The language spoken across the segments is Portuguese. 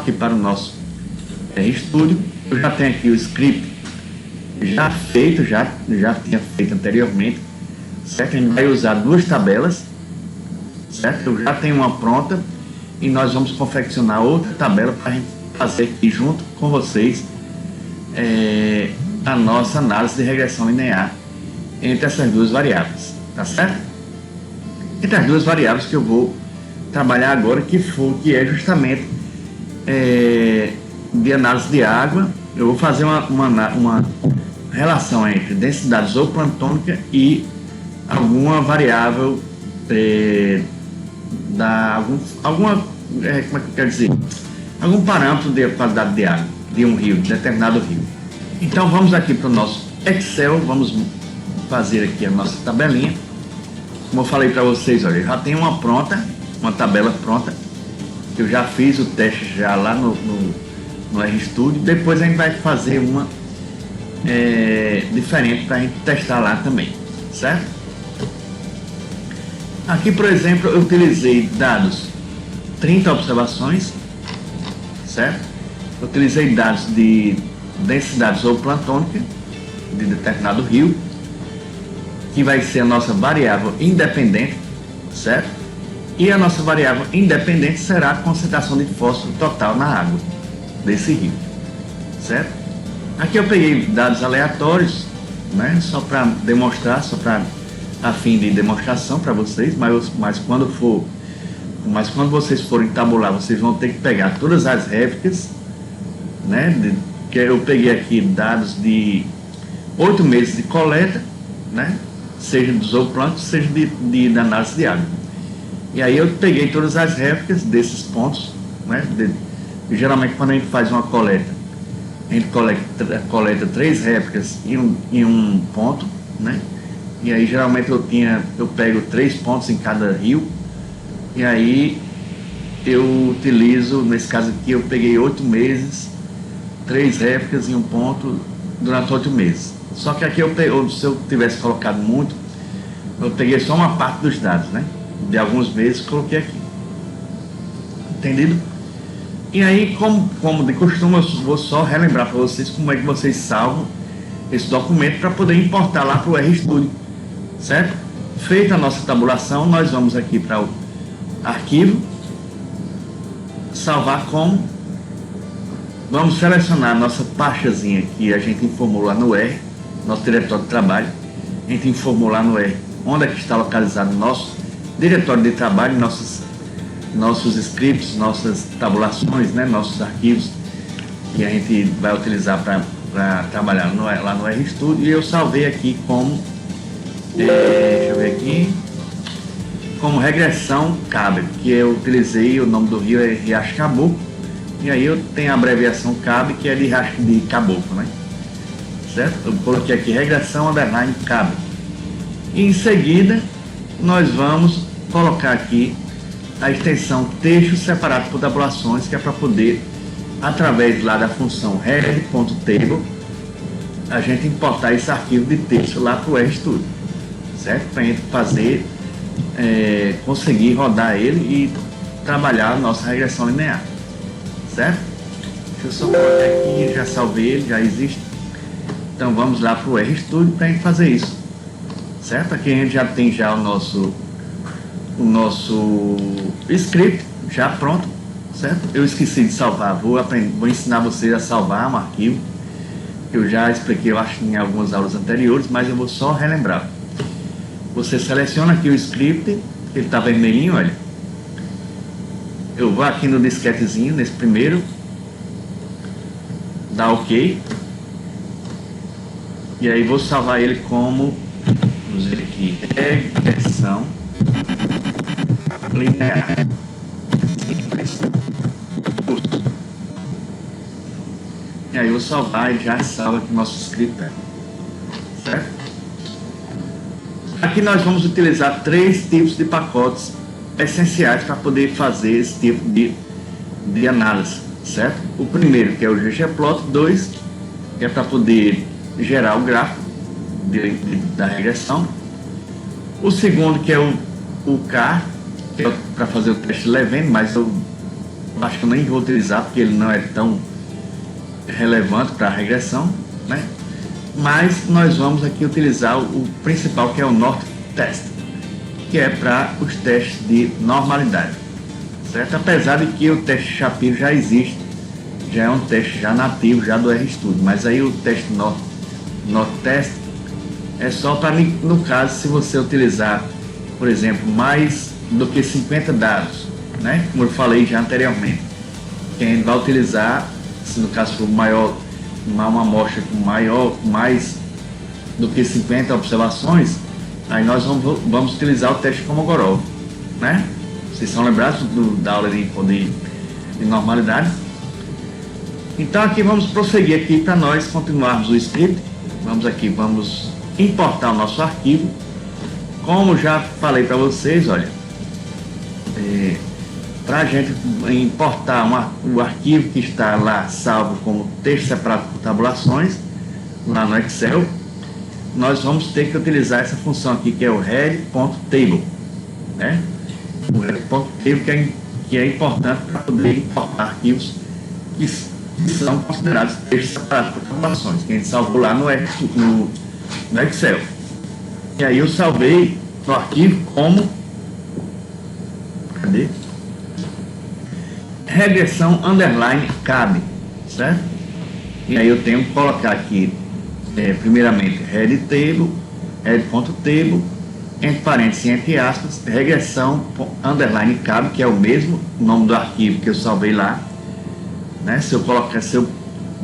aqui para o nosso RStudio. Eu já tenho aqui o script já feito, já tinha feito anteriormente, certo? A gente vai usar duas tabelas, certo? Eu já tenho uma pronta e nós vamos confeccionar outra tabela para a gente fazer aqui junto com vocês a nossa análise de regressão linear entre essas duas variáveis, tá certo? Entre as duas variáveis que eu vou trabalhar agora, que é justamente de análise de água. Eu vou fazer uma relação entre densidade zooplantônica e alguma variável como é que eu quero dizer? Algum parâmetro de qualidade de água de um rio, de determinado rio. Então vamos aqui para o nosso Excel, vamos fazer aqui a nossa tabelinha. Como eu falei para vocês, olha, eu já tenho uma tabela pronta. Eu já fiz o teste já lá no RStudio. Depois a gente vai fazer uma diferente para a gente testar lá também, certo? Aqui, por exemplo, eu utilizei dados 30 observações, certo? Eu utilizei dados de densidade zooplantônica de determinado rio, que vai ser a nossa variável independente, certo? E a nossa variável independente será a concentração de fósforo total na água desse rio, certo? Aqui eu peguei dados aleatórios, né? Só para demonstrar, a fim de demonstração para vocês, mas quando vocês forem tabular, vocês vão ter que pegar todas as réplicas, né? Que eu peguei aqui dados de 8 meses de coleta, né? Seja do zooplâncton, seja de análise de água. E aí eu peguei todas as réplicas desses pontos, né? Geralmente quando a gente faz uma coleta, a gente coleta 3 réplicas em um ponto, né? E aí geralmente eu pego 3 pontos em cada rio, e aí eu utilizo, nesse caso aqui eu peguei 8 meses, 3 réplicas em um ponto durante 8 meses. Só que aqui se eu tivesse colocado muito, eu peguei só uma parte dos dados, né? De alguns meses coloquei aqui. Entendido? E aí, como de costume, eu vou só relembrar para vocês como é que vocês salvam esse documento para poder importar lá para o RStudio, certo? Feita a nossa tabulação, nós vamos aqui para o arquivo, salvar como. Vamos selecionar a nossa pastazinha que a gente informou lá no R, nosso diretório de trabalho. A gente informou lá no R onde é que está localizado o nosso diretório de trabalho, nossos scripts, nossas tabulações, né, nossos arquivos que a gente vai utilizar para trabalhar lá no RStudio. E eu salvei aqui como, deixa eu ver aqui, como regressão CAB, que eu utilizei, o nome do rio é Riacho Caboclo, e aí eu tenho a abreviação CAB, que é de Riacho de Caboclo, né? Certo? Eu coloquei aqui regressão underline CAB. E em seguida nós vamos colocar aqui a extensão texto separado por tabulações, que é para poder, através lá da função head.table, a gente importar esse arquivo de texto lá para o RStudio, certo? Para a gente fazer, conseguir rodar ele e trabalhar a nossa regressão linear, certo? Deixa eu só colocar aqui, já salvei ele, já existe. Então vamos lá para o RStudio para a gente fazer isso, certo? Aqui a gente já tem o nosso script já pronto, certo? Eu esqueci de salvar, vou ensinar vocês a salvar um arquivo que eu já expliquei, eu acho, em algumas aulas anteriores, mas eu vou só relembrar. Você seleciona aqui o script, ele está vermelhinho, olha. Eu vou aqui no disquetezinho, nesse primeiro, dá OK, e aí vou salvar ele como, vamos ver aqui, regressão linear simples curso. E aí eu vou salvar e já salva aqui o nosso script, certo? Aqui nós vamos utilizar 3 tipos de pacotes essenciais para poder fazer esse tipo de análise, certo? O primeiro, que é o ggplot, 2, que é para poder gerar o gráfico da regressão. O segundo, que é o CAR, que é para fazer o teste Levene, mas acho que eu nem vou utilizar porque ele não é tão relevante para a regressão, né? Mas nós vamos aqui utilizar o principal, que é o North Test, que é para os testes de normalidade, certo? Apesar de que o teste Shapiro já existe, já é um teste já nativo, já do RStudio, mas aí o teste North Test é só para, no caso, se você utilizar, por exemplo, mais do que 50 dados, né? Como eu falei já anteriormente, quem vai utilizar, se no caso for uma amostra com mais do que 50 observações, aí nós vamos utilizar o teste Kolmogorov, né? Vocês são lembrados da aula de normalidade? Então aqui vamos prosseguir aqui para nós continuarmos o script. Vamos importar o nosso arquivo. Como já falei para vocês, olha, para a gente importar o arquivo que está lá salvo como texto separado por tabulações, lá no Excel, nós vamos ter que utilizar essa função aqui, que é o head.table, né? O head.table que é importante para poder importar arquivos que são considerados textos separados por tabulações, que a gente salvou lá no Excel. E aí eu salvei no arquivo como regressão underline cabe, certo? E aí eu tenho que colocar aqui primeiramente head.table, entre parênteses, entre aspas, regressão underline cabe, que é o mesmo nome do arquivo que eu salvei lá, né? Se eu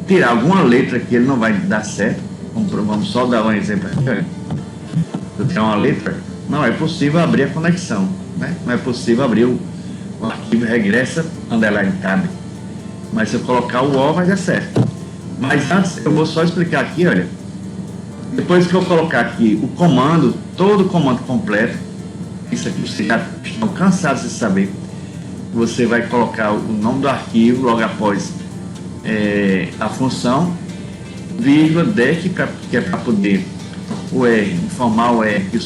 tirar alguma letra aqui, ele não vai dar certo. Vamos só dar um exemplo aqui. Se eu tirar uma letra, não é possível abrir a conexão, né? Não é possível abrir o arquivo regressa underline cabe. Mas se eu colocar o O, vai dar certo. Mas antes, eu vou só explicar aqui, olha. Depois que eu colocar aqui o comando, todo o comando completo, isso aqui vocês já estão cansados de saber. Você vai colocar o nome do arquivo logo após a função, vírgula, dec, que é para poder o R, informar o R, que o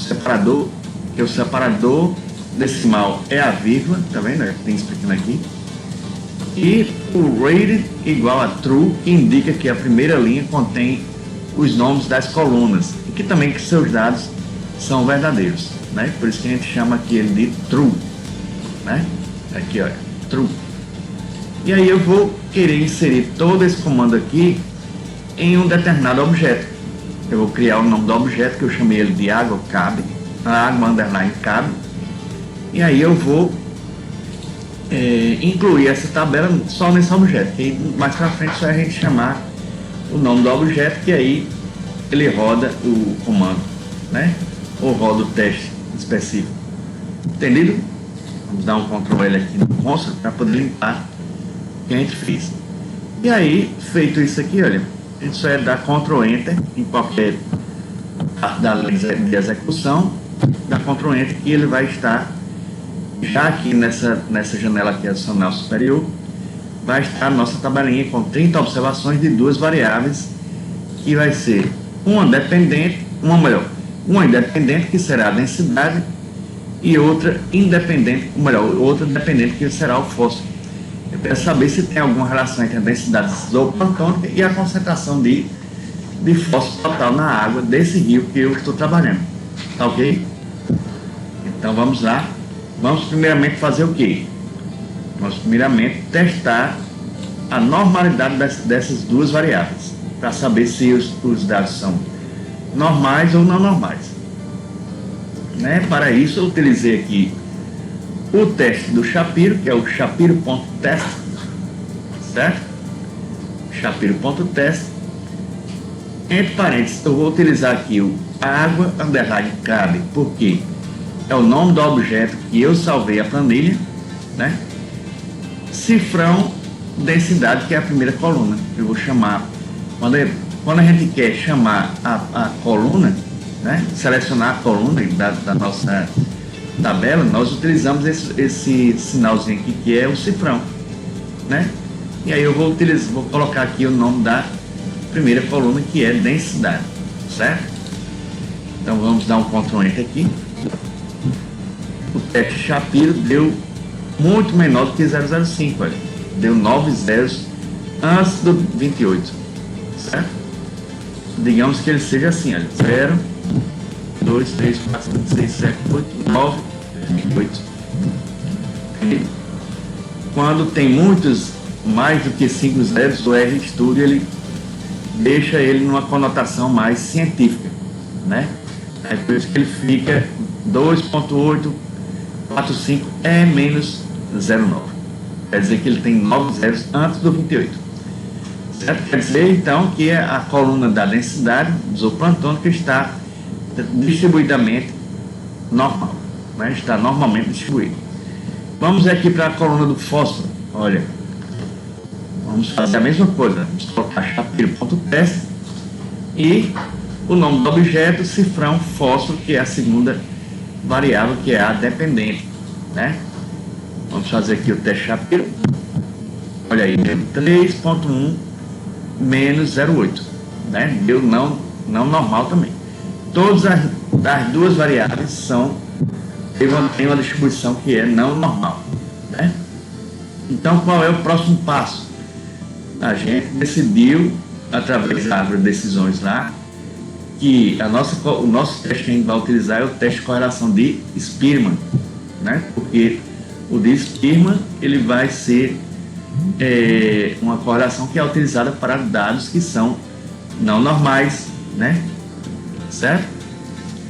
separador decimal é a vírgula, tá vendo? Tem explicando aqui. E o rated igual a true, que indica que a primeira linha contém os nomes das colunas e que também que seus dados são verdadeiros, né? Por isso que a gente chama aqui ele de true, né? Aqui, olha, true. E aí eu vou querer inserir todo esse comando aqui em um determinado objeto. Eu vou criar o nome do objeto, que eu chamei ele de água cabe, água underline cabe. E aí eu vou incluir essa tabela só nesse objeto, que aí mais pra frente só é a gente chamar o nome do objeto, que aí ele roda o comando, né? Ou roda o teste específico. Entendido? Vamos dar um Ctrl L aqui no console para poder limpar o que a gente fez. E aí, feito isso aqui, olha, a gente só é dar Ctrl Enter em qualquer parte da linha de execução, dá Ctrl Enter que ele vai estar já aqui nessa janela aqui adicional superior, vai estar a nossa tabelinha com 30 observações de duas variáveis, que vai ser uma independente, que será a densidade, e outra independente, outra dependente, que será o fósforo. Eu quero saber se tem alguma relação entre a densidade zooplantônica e a concentração de fósforo total na água desse rio que eu estou trabalhando. Tá ok? Então vamos lá. Vamos primeiramente fazer o quê? Vamos primeiramente testar a normalidade dessas duas variáveis, para saber se os dados são normais ou não normais, né? Para isso eu utilizei aqui o teste do Shapiro, que é o Shapiro.test, certo? Shapiro.test. Entre parênteses, eu vou utilizar aqui o água underline cabe, porque é o nome do objeto que eu salvei a planilha, né? Cifrão densidade, que é a primeira coluna. Eu vou chamar, quando a gente quer chamar a coluna, né? Selecionar a coluna da nossa tabela, nós utilizamos esse sinalzinho aqui, que é o cifrão, né? E aí eu vou colocar aqui o nome da primeira coluna, que é densidade, certo? Então vamos dar um Ctrl Enter aqui. O teste Shapiro deu muito menor do que 0,05, olha. deu 9 zeros antes do 28, certo? Digamos que ele seja assim, olha, 0, 2, 3, 4, 5, 6, 7, 8, 9, 28. E quando tem muitos, mais do que 5 zeros, o RStudio ele deixa ele numa conotação mais científica, né? É por isso que ele fica 2.845 é menos 0,9. Quer dizer que ele tem 9 zeros antes do 28. Certo? Quer dizer, então, que a coluna da densidade zooplantônica está distribuidamente normal, né? Está normalmente distribuído. Vamos aqui para a coluna do fósforo. Olha, vamos fazer a mesma coisa. Vamos colocar chapeiro.teste e o nome do objeto, cifrão fósforo, que é a segunda variável, que é a dependente, né? Vamos fazer aqui o teste chapeiro. Olha aí, deu 3.1 menos 0,8, né? Deu não normal também. Todas as duas variáveis tem uma distribuição que é não normal, né? Então, qual é o próximo passo? A gente decidiu, através da árvore de decisões lá, que o nosso teste que a gente vai utilizar é o teste de correlação de Spearman, né? Porque o de Spearman ele vai ser uma correlação que é utilizada para dados que são não normais, né? Certo?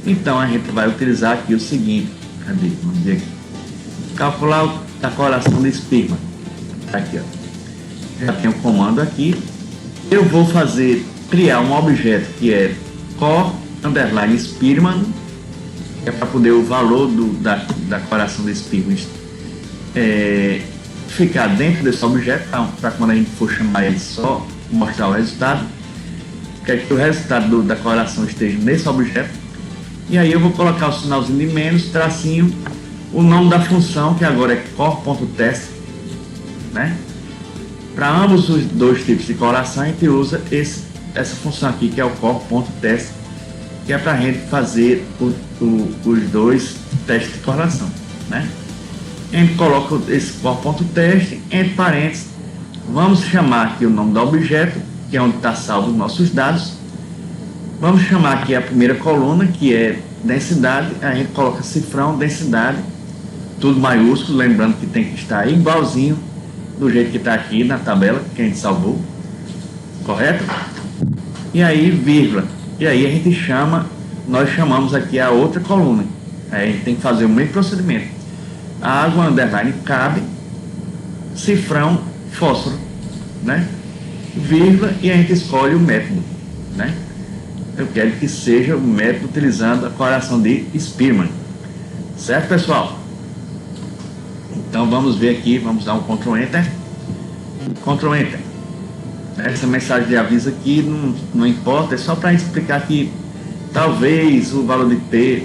Então a gente vai utilizar aqui o seguinte, cadê? Vamos ver aqui. Calcular a correlação de Spearman. Tá aqui, ó. Já tem o comando aqui. Eu vou criar um objeto que é core_Spearman, que é para poder o valor da correlação de Spearman ficar dentro desse objeto, para quando a gente for chamar ele só mostrar o resultado, quer que o resultado da correlação esteja nesse objeto. E aí eu vou colocar o sinalzinho de menos, tracinho, o nome da função, que agora é core.test, né? Para ambos os dois tipos de correlação, a gente usa essa função aqui, que é o core.test, que é para a gente fazer os dois testes de correlação, né? A gente coloca esse core.test entre parênteses. Vamos chamar aqui o nome do objeto, que é onde está salvo os nossos dados. Vamos chamar aqui a primeira coluna, que é densidade. A gente coloca cifrão, densidade, tudo maiúsculo, lembrando que tem que estar igualzinho do jeito que está aqui na tabela que a gente salvou, correto? E aí, vírgula. E aí nós chamamos aqui a outra coluna. Aí a gente tem que fazer o mesmo procedimento. Água, underline, cabe, cifrão, fósforo, né? Vírgula, e a gente escolhe o método, né? Eu quero que seja o método utilizando a correlação de Spearman. Certo, pessoal? Então vamos ver aqui, vamos dar um Ctrl Enter. Ctrl Enter. Essa mensagem de aviso aqui não importa, é só para explicar que talvez o valor de P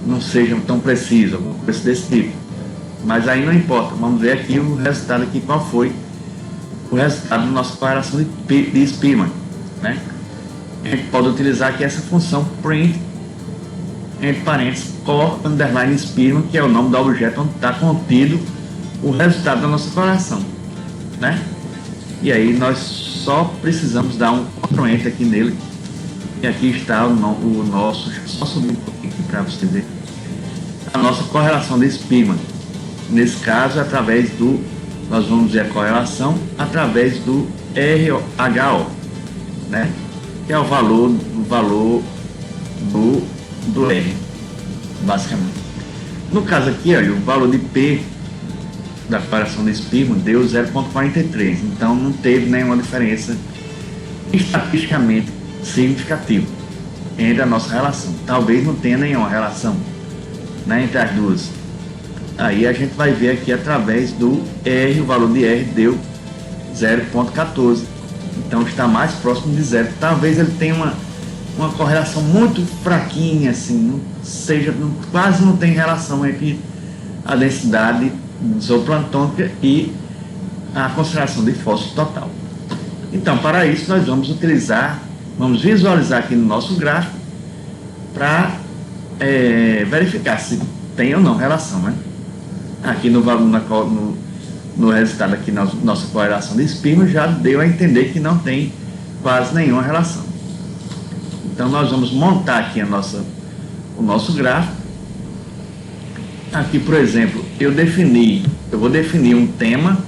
não seja tão preciso, alguma coisa desse tipo. Mas aí não importa, vamos ver aqui o resultado aqui, qual foi o resultado da nossa correlação de Spearman, né? A gente pode utilizar aqui essa função print, entre parênteses, core_Spearman, que é o nome do objeto onde está contido o resultado da nossa correlação, né? E aí nós só precisamos dar um Ctrl Enter aqui nele, e aqui está o nosso, deixa eu só subir um pouquinho aqui para você ver, a nossa correlação de Spearman. Nesse caso, nós vamos ver a correlação através do RHO, né? Que é o valor do R, basicamente. No caso aqui, olha, o valor de P da correlação de Spearman deu 0,43, então não teve nenhuma diferença estatisticamente significativa entre a nossa relação. Talvez não tenha nenhuma relação, né, entre as duas. Aí a gente vai ver aqui através do R, o valor de R deu 0,14, então está mais próximo de zero. Talvez ele tenha uma correlação muito fraquinha, assim, quase não tem relação entre a densidade zooplantônica e a concentração de fósforo total. Então, para isso nós vamos visualizar aqui no nosso gráfico para verificar se tem ou não relação, né? Aqui no no resultado aqui na nossa correlação de Spearman, já deu a entender que não tem quase nenhuma relação. Então nós vamos montar aqui o nosso gráfico. Aqui, por exemplo, eu vou definir um tema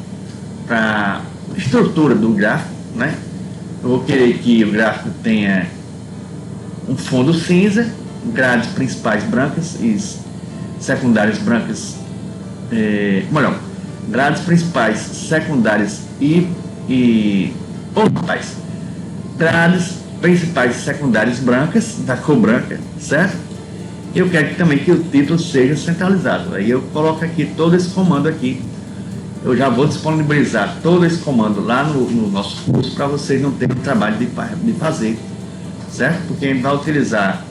para a estrutura do gráfico, né? Eu vou querer que o gráfico tenha um fundo cinza, grades principais brancas e secundárias brancas, grades principais, secundárias grades principais e secundárias brancas, da cor branca, certo? Eu quero também que o título seja centralizado. Aí eu coloco aqui todo esse comando aqui. Eu já vou disponibilizar todo esse comando lá no nosso curso para vocês não terem trabalho de fazer, certo? Porque a gente vai utilizar,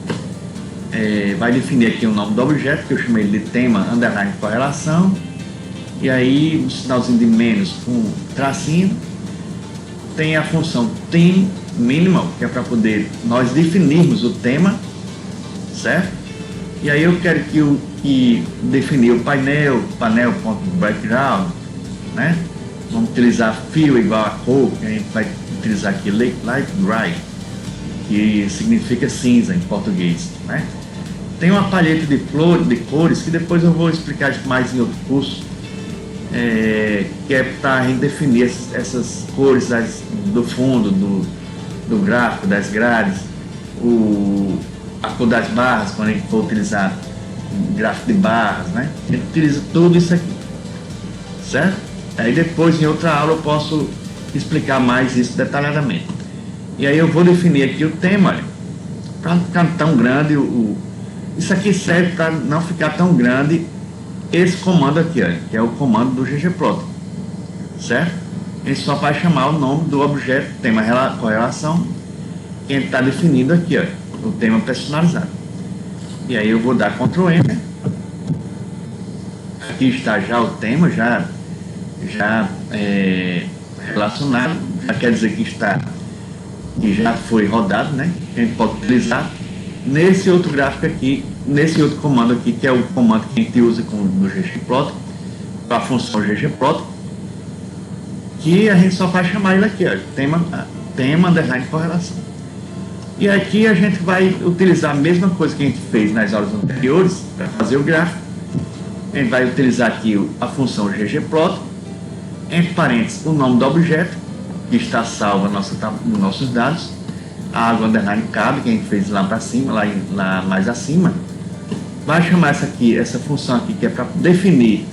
vai definir aqui o nome do objeto, que eu chamei de tema underline correlação, e aí um sinalzinho de menos com tracinho. Tem a função theme minimal, que é para poder nós definirmos o tema, certo? E aí eu quero que definir o painel.background, né? Vamos utilizar fio igual a cor, que a gente vai utilizar aqui light gray, que significa cinza em português, né? Tem uma palheta de cores que depois eu vou explicar mais em outro curso, que é para a gente definir essas cores do fundo do gráfico, das grades, a cor das barras, quando a gente for utilizar gráfico de barras, né? A gente utiliza tudo isso aqui, certo? Aí depois, em outra aula, eu posso explicar mais isso detalhadamente. E aí eu vou definir aqui o tema, olha, para não ficar tão grande, isso aqui serve para não ficar tão grande esse comando aqui, olha, que é o comando do ggplot, certo? A gente só vai chamar o nome do objeto, tema correlação, que a gente está definindo aqui, olha, o tema personalizado. E aí eu vou dar Ctrl Enter. Aqui está já o tema, já relacionado, já quer dizer que já foi rodado, né? A gente pode utilizar nesse outro gráfico aqui, nesse outro comando aqui, que é o comando que a gente usa no ggplot, com a função ggplot, que a gente só vai chamar ele aqui, ó, tema underline correlação. E aqui a gente vai utilizar a mesma coisa que a gente fez nas aulas anteriores para fazer o gráfico. A gente vai utilizar aqui a função ggplot, entre parênteses o nome do objeto, que está salvo nos nossos dados, a água underline cab, que a gente fez lá para cima, lá mais acima. Vai chamar essa função aqui, que é para definir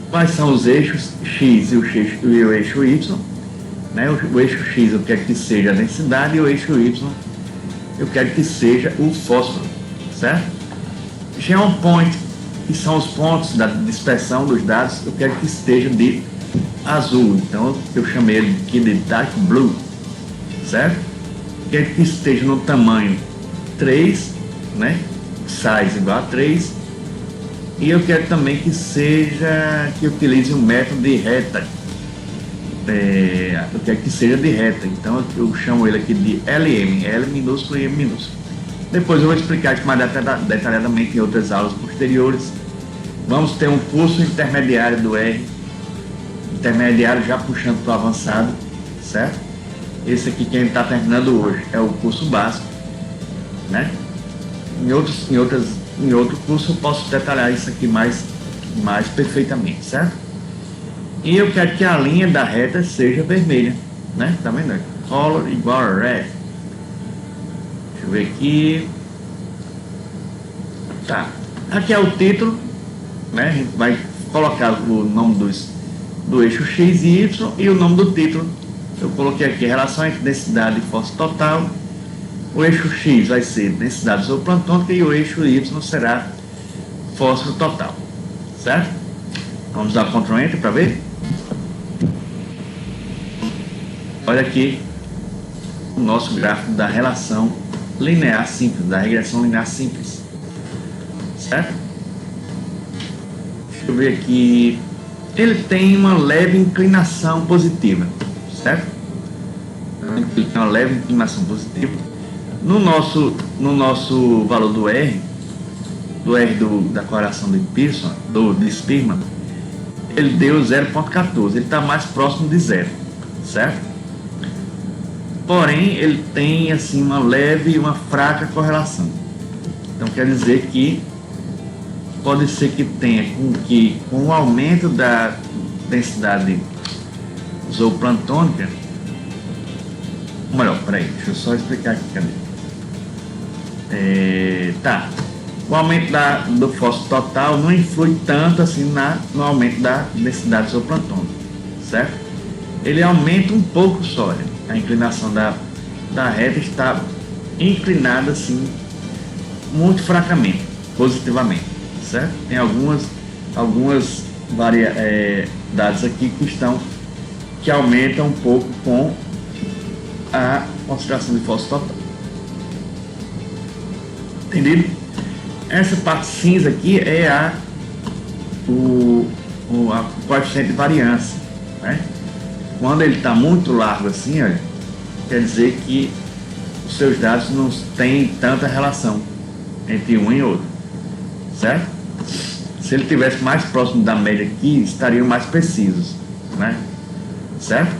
quais são os eixos X e o eixo Y. Né? O eixo X eu quero que seja a densidade e o eixo Y eu quero que seja o fósforo, certo? Geopoint, que são os pontos da dispersão dos dados, eu quero que esteja de azul, então eu chamei ele aqui de dark blue, certo? Quero que esteja no tamanho 3, né? Size igual a 3, e eu quero também que utilize o método de reta. Eu quero que seja de reta, então eu chamo ele aqui de LM, L minúsculo e M minúsculo. Depois eu vou explicar isso mais detalhadamente em outras aulas posteriores. Vamos ter um curso intermediário do R, intermediário já puxando para o avançado, certo? Esse aqui que a gente está terminando hoje é o curso básico, né? Em outro curso eu posso detalhar isso aqui mais perfeitamente, certo? E eu quero que a linha da reta seja vermelha, né? Tá vendo? Color igual a red. Deixa eu ver aqui. Tá. Aqui é o título, né? A gente vai colocar o nome do eixo X e Y e o nome do título. Eu coloquei aqui relação entre densidade e força total. O eixo X vai ser densidade zooplantônica e o eixo Y será fósforo total, certo? Vamos dar Ctrl Enter para ver. Olha aqui o nosso gráfico da relação linear simples, da regressão linear simples, certo? Deixa eu ver aqui. Ele tem uma leve inclinação positiva, certo? Ele tem uma leve inclinação positiva. No nosso valor do R da correlação de Spearman, ele deu 0,14, ele está mais próximo de zero, certo? Porém, ele tem assim uma leve e uma fraca correlação. Então quer dizer que pode ser que tenha com o aumento da densidade zooplantônica, melhor, peraí, deixa eu só explicar aqui, cadê? O aumento do fósforo total não influi tanto assim no aumento da densidade zooplantônica, certo? Ele aumenta um pouco só, a inclinação da reta está inclinada assim, muito fracamente, positivamente, certo? Tem algumas variedades aqui que aumentam um pouco com a concentração de fósforo total. Entendido? Essa parte cinza aqui é o coeficiente de variância, né? Quando ele está muito largo assim, olha, quer dizer que os seus dados não têm tanta relação entre um e outro, certo? Se ele estivesse mais próximo da média aqui, estariam mais precisos, né? Certo?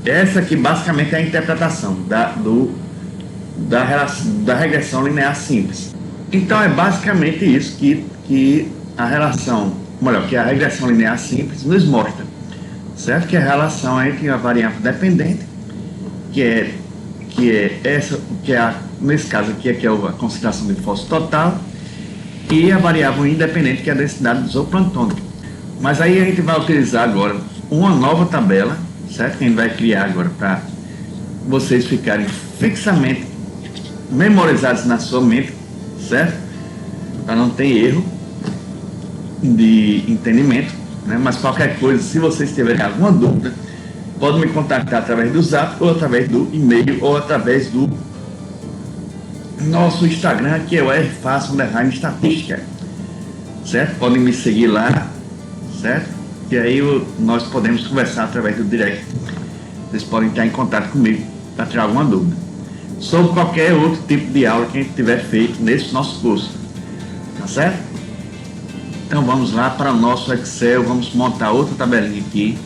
Essa aqui basicamente é a interpretação da regressão linear simples. Então é basicamente isso que a regressão linear simples nos mostra, certo? Que é a relação entre a variável dependente, nesse caso aqui que é a concentração de fósforo total, e a variável independente, que é a densidade zooplantônica. Mas aí a gente vai utilizar agora uma nova tabela, certo? Que a gente vai criar agora para vocês ficarem fixamente memorizados na sua mente, certo? Para não ter erro de entendimento, né? Mas qualquer coisa, se vocês tiverem alguma dúvida, podem me contactar através do Zap, ou através do e-mail, ou através do nosso Instagram, que é o rfácil_estatística, certo? Podem me seguir lá, certo? E aí nós podemos conversar através do direct. Vocês podem estar em contato comigo para tirar alguma dúvida sobre qualquer outro tipo de aula que a gente tiver feito nesse nosso curso, tá certo? Então vamos lá para o nosso Excel, vamos montar outra tabelinha aqui.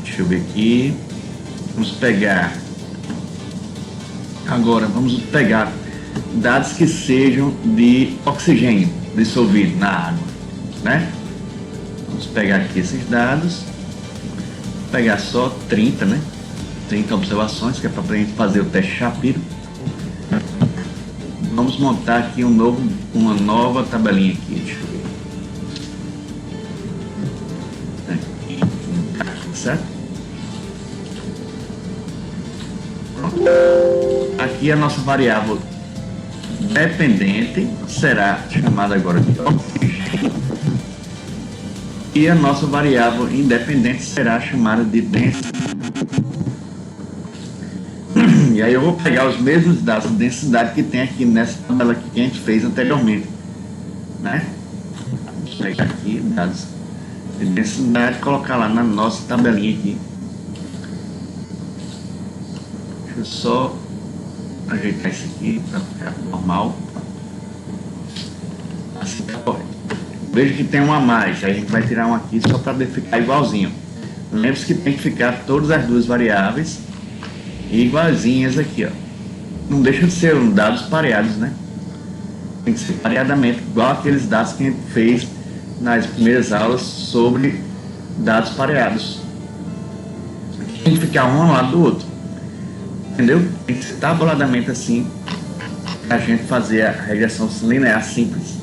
Deixa eu ver aqui, vamos pegar dados que sejam de oxigênio dissolvido na água, né? Vamos pegar aqui esses dados, pegar só 30, né? 30 observações, que é para a gente fazer o teste Shapiro. Vamos montar aqui uma nova tabelinha aqui, deixa eu ver. Aqui, certo? Pronto. Aqui a nossa variável dependente será chamada agora de oxigênio. E a nossa variável independente será chamada de densidade. E aí eu vou pegar os mesmos dados de densidade que tem aqui nessa tabela aqui que a gente fez anteriormente, né? Vamos pegar aqui dados de densidade e colocar lá na nossa tabelinha aqui. Deixa eu só ajeitar isso aqui para ficar normal. Assim tá correto. Veja que tem um a mais, aí a gente vai tirar um aqui só para ficar igualzinho. Lembre-se que tem que ficar todas as duas variáveis igualzinhas aqui, ó. Não deixa de ser dados pareados, né? Tem que ser pareadamente, igual aqueles dados que a gente fez nas primeiras aulas sobre dados pareados. Tem que ficar um ao lado do outro, entendeu? Tem que ser tabuladamente assim, para a gente fazer a regressão linear simples.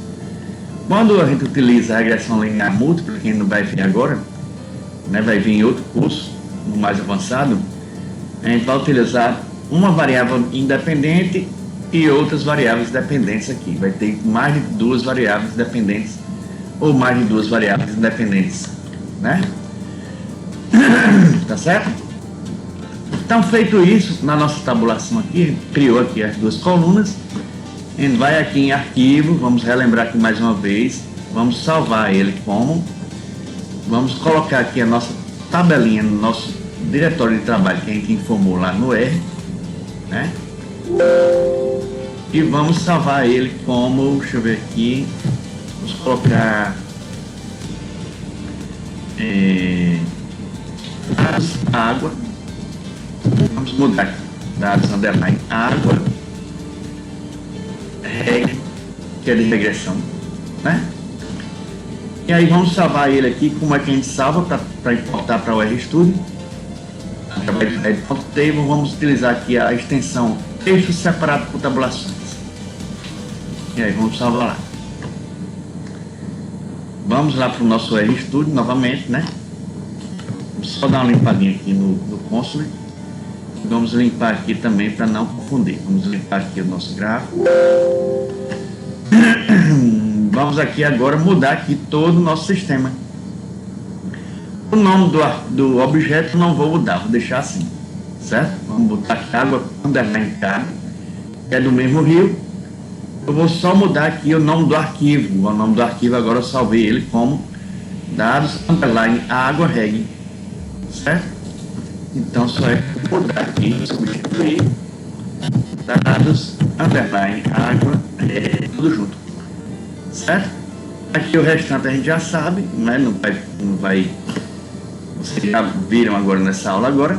Quando a gente utiliza a regressão linear múltipla, que não vai vir agora, né, vai vir em outro curso, no mais avançado, a gente vai utilizar uma variável independente e outras variáveis dependentes aqui. Vai ter mais de duas variáveis dependentes ou mais de duas variáveis independentes, né? Tá certo? Então, feito isso, na nossa tabulação aqui, a gente criou aqui as duas colunas. A gente vai aqui em arquivo, vamos relembrar aqui mais uma vez, vamos salvar ele como, vamos colocar aqui a nossa tabelinha no nosso diretório de trabalho que a gente informou lá no R, né? E vamos salvar ele como, deixa eu ver aqui, Vamos colocar dados água. Vamos mudar aqui. Dados underline água. Reg, que é de regressão, né? E aí vamos salvar ele aqui. Como é que a gente salva para importar para o RStudio? Através de head.table, vamos utilizar aqui a extensão texto separado por tabulações. E aí vamos salvar lá. Vamos lá para o nosso RStudio novamente, né? Vamos só dar uma limpadinha aqui no console. Vamos limpar aqui também para não confundir. Vamos limpar aqui o nosso gráfico. Vamos aqui agora mudar aqui todo o nosso sistema. O nome do objeto não vou mudar, vou deixar assim, certo? Vamos botar aqui água underline carne, que é do mesmo rio. Eu vou só mudar aqui o nome do arquivo. O nome do arquivo agora eu salvei ele como dados underline água reg, certo? Então só é mudar aqui, substituir dados underline água reg, tudo junto, certo? Aqui o restante a gente já sabe, né? Não vai. Vocês já viram agora nessa aula agora.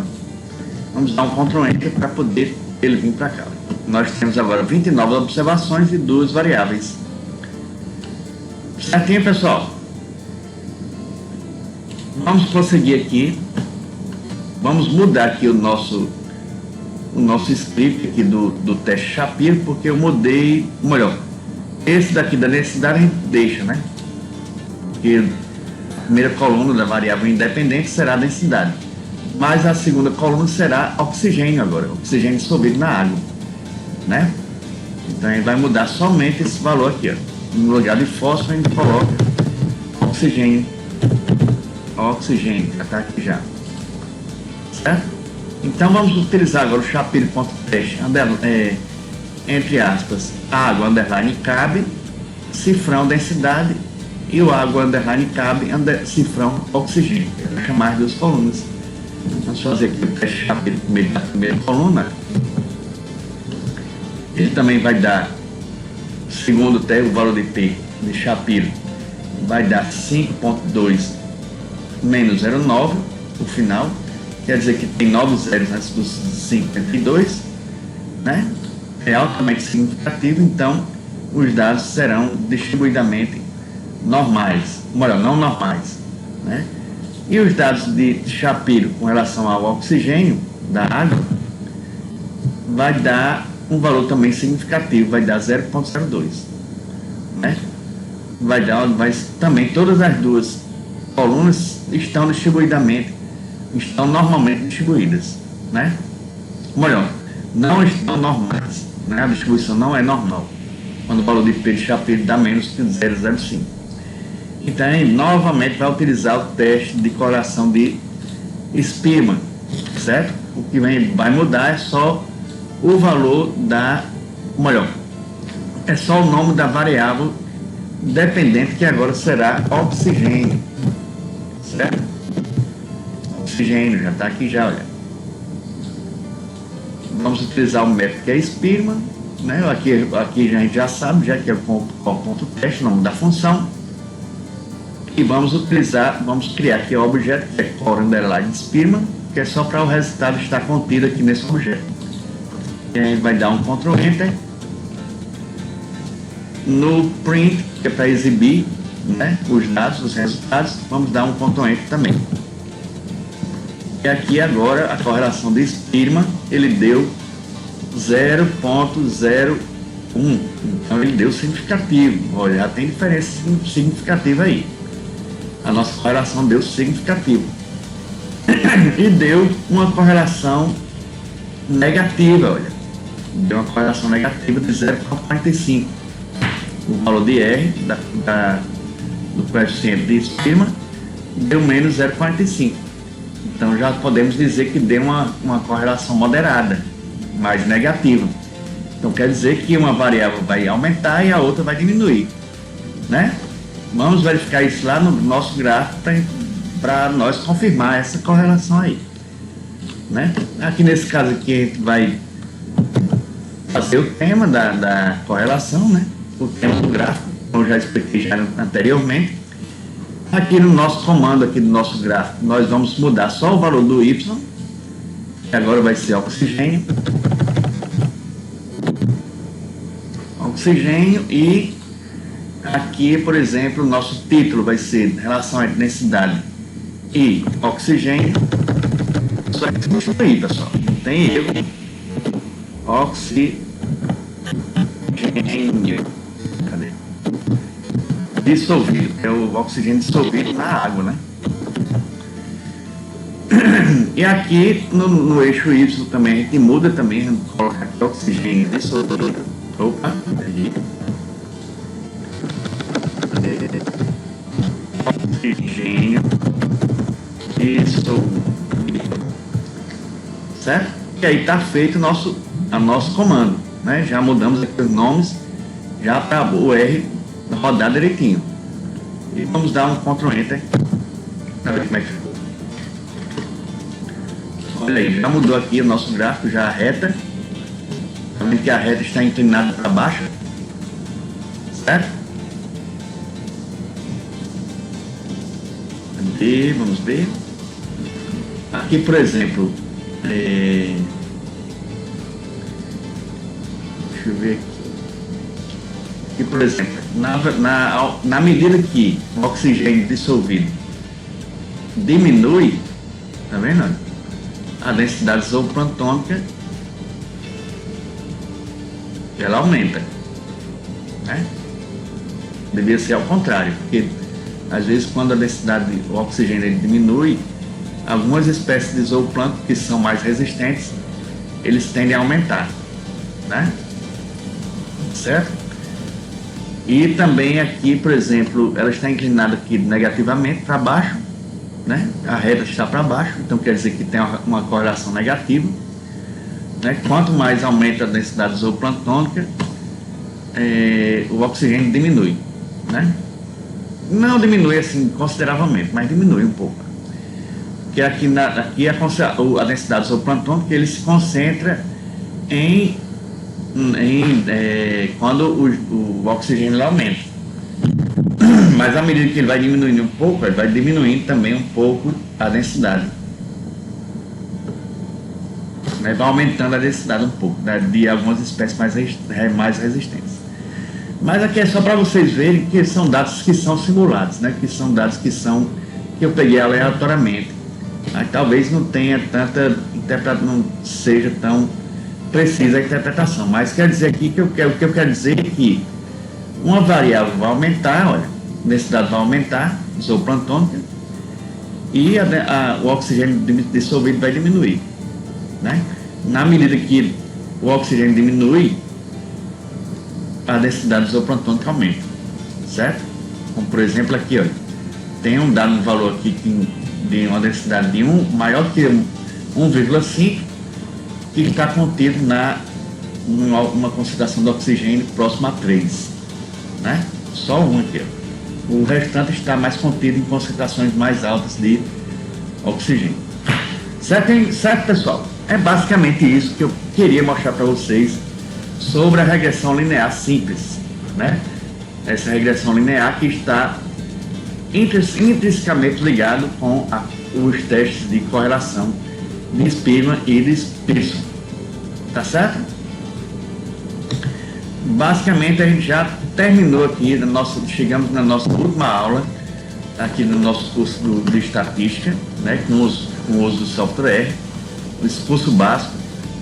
Vamos dar um Ctrl Enter para poder ele vir para cá. Nós temos agora 29 observações e 2 variáveis. Certinho, pessoal? Vamos prosseguir aqui. Vamos mudar aqui o nosso script aqui do teste Shapiro, porque eu mudei, melhor, esse daqui da densidade a gente deixa, né? Porque a primeira coluna da variável independente será a densidade, mas a segunda coluna será oxigênio agora, oxigênio dissolvido na água, né? Então a gente vai mudar somente esse valor aqui, ó. No lugar de fósforo a gente coloca oxigênio, já está aqui já, certo? Então vamos utilizar agora o Shapiro.teste, entre aspas, água underline cabe, cifrão densidade, e o água underline cabe, cifrão oxigênio. Eu vou chamar as duas colunas. Vamos fazer aqui o teste Shapiro na primeira coluna. Ele também vai dar, segundo o valor de P de Shapiro, vai dar 5.2 menos 0,9 o final. Quer dizer que tem 9 zeros antes dos 52, né? É altamente significativo, então os dados serão distribuidamente normais, melhor, não normais, né? E os dados de Shapiro com relação ao oxigênio da água vai dar um valor também significativo, vai dar 0,02, né? Também todas as duas colunas estão normalmente distribuídas, né? Melhor, não estão normais, né? A distribuição não é normal quando o valor de P de Shapiro dá menos que 0,05. Então, novamente vai utilizar o teste de correlação de Spearman, certo? O que vai mudar é só o valor é só o nome da variável dependente, que agora será oxigênio, certo? Oxigênio já está aqui já, olha. Vamos utilizar o método que é Spearman, né? Aqui a gente já sabe, já que é o ponto teste, o nome da função. E vamos criar aqui o objeto que é core underline Spearman, que é só para o resultado estar contido aqui nesse objeto. E a gente vai dar um Ctrl Enter. No print, que é para exibir, né, os dados, os resultados, vamos dar um Ctrl Enter também. E aqui agora a correlação de Spearman, ele deu 0,01. Então ele deu significativo. Olha, já tem diferença significativa aí. A nossa correlação deu significativo. E deu uma correlação negativa, olha. Deu uma correlação negativa de 0,45. O valor de R do coeficiente de Spearman deu menos 0,45. Então já podemos dizer que deu uma correlação moderada, mais negativa. Então quer dizer que uma variável vai aumentar e a outra vai diminuir, né? Vamos verificar isso lá no nosso gráfico para nós confirmar essa correlação aí, né? Aqui nesse caso aqui a gente vai fazer o tema da correlação, né? O tema do gráfico. como eu já expliquei já anteriormente. Aqui no nosso comando, aqui no nosso gráfico, nós vamos mudar só o valor do Y, que agora vai ser oxigênio. Oxigênio, e aqui, por exemplo, o nosso título vai ser relação entre densidade e oxigênio. Só isso aí, pessoal, não tem erro. Oxigênio. Cadê? Dissolvido, é o oxigênio dissolvido na água, né? E aqui no eixo Y também a gente muda também, a gente coloca aqui oxigênio dissolvido. Opa, aí. Oxigênio dissolvido. Certo? E aí está feito o nosso comando, né? Já mudamos aqui os nomes, já para o R rodar direitinho. E vamos dar um Ctrl Enter para ver como é que ficou. Olha aí, já mudou aqui o nosso gráfico, já a reta. Também que a reta está inclinada para baixo, certo? E vamos ver. Aqui, por exemplo, deixa eu ver aqui. Aqui, por exemplo, na medida que o oxigênio dissolvido diminui, tá vendo? A densidade zooplantônica, ela aumenta, né? Devia ser ao contrário, porque às vezes quando a densidade do oxigênio ele diminui, algumas espécies de zooplâncton que são mais resistentes, eles tendem a aumentar, né? Certo? E também aqui, por exemplo, ela está inclinada aqui negativamente para baixo, né? A reta está para baixo, então quer dizer que tem uma correlação negativa, né? Quanto mais aumenta a densidade zooplantônica, o oxigênio diminui, né? Não diminui assim consideravelmente, mas diminui um pouco. Porque aqui a densidade zooplantônica ele se concentra quando o oxigênio ele aumenta. Mas à medida que ele vai diminuindo um pouco, ele vai diminuindo também um pouco a densidade. Vai aumentando a densidade um pouco, né, de algumas espécies mais resistentes. Mas aqui é só para vocês verem que são dados que são simulados, né, que são dados que eu peguei aleatoriamente. Aí, talvez não tenha não seja tão precisa a interpretação, mas quer dizer aqui que o que eu quero dizer é que uma variável vai aumentar, olha, a densidade vai aumentar, zooplantônica, e o oxigênio dissolvido vai diminuir, né? Na medida que o oxigênio diminui, a densidade zooplantônica aumenta, certo? Como por exemplo aqui, olha, tem um dado valor aqui de uma densidade de 1 maior que 1,5, que está contido numa concentração de oxigênio próxima a 3, né? Só um aqui, ó. O restante está mais contido em concentrações mais altas de oxigênio. Certo, pessoal? É basicamente isso que eu queria mostrar para vocês sobre a regressão linear simples, né? Essa regressão linear que está intrinsecamente ligado com os testes de correlação de Spearman e de Pearson, tá certo? Basicamente a gente já terminou aqui, chegamos na nossa última aula aqui no nosso curso de estatística, né, com o uso do software, esse curso básico.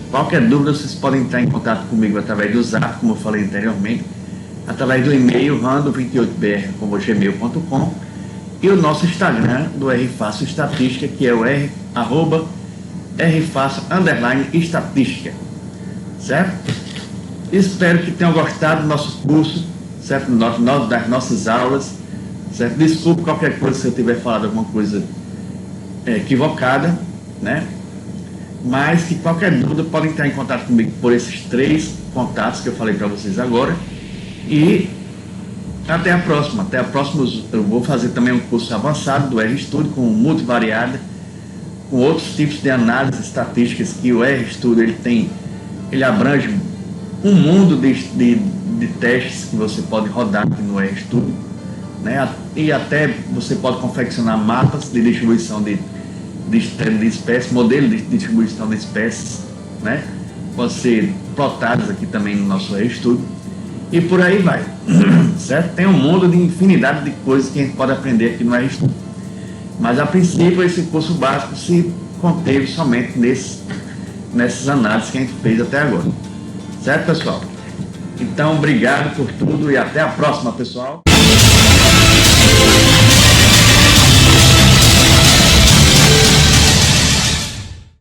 Qualquer dúvida vocês podem entrar em contato comigo através do Zap, como eu falei anteriormente, através do e-mail rando28br@gmail.com, e o nosso Instagram do RFácil Estatística, que é o @rfácil_estatística, certo? Espero que tenham gostado do nosso curso, certo? Das nossas aulas, certo? Desculpe qualquer coisa se eu tiver falado alguma coisa equivocada, né? Mas que qualquer dúvida podem entrar em contato comigo por esses 3 contatos que eu falei para vocês agora. E até a próxima. Até a próxima. Eu vou fazer também um curso avançado do RStudio com multivariada, com outros tipos de análises estatísticas que o RStudio ele abrange um mundo de de testes que você pode rodar aqui no RStudio, né? E até você pode confeccionar mapas de distribuição de espécies, modelo de distribuição de espécies, né? Pode ser plotados aqui também no nosso RStudio e por aí vai, certo? Tem um mundo de infinidade de coisas que a gente pode aprender aqui no RStudio, mas a princípio esse curso básico se conteve somente nessas análises que a gente fez até agora, certo, pessoal? Então, obrigado por tudo e até a próxima, pessoal.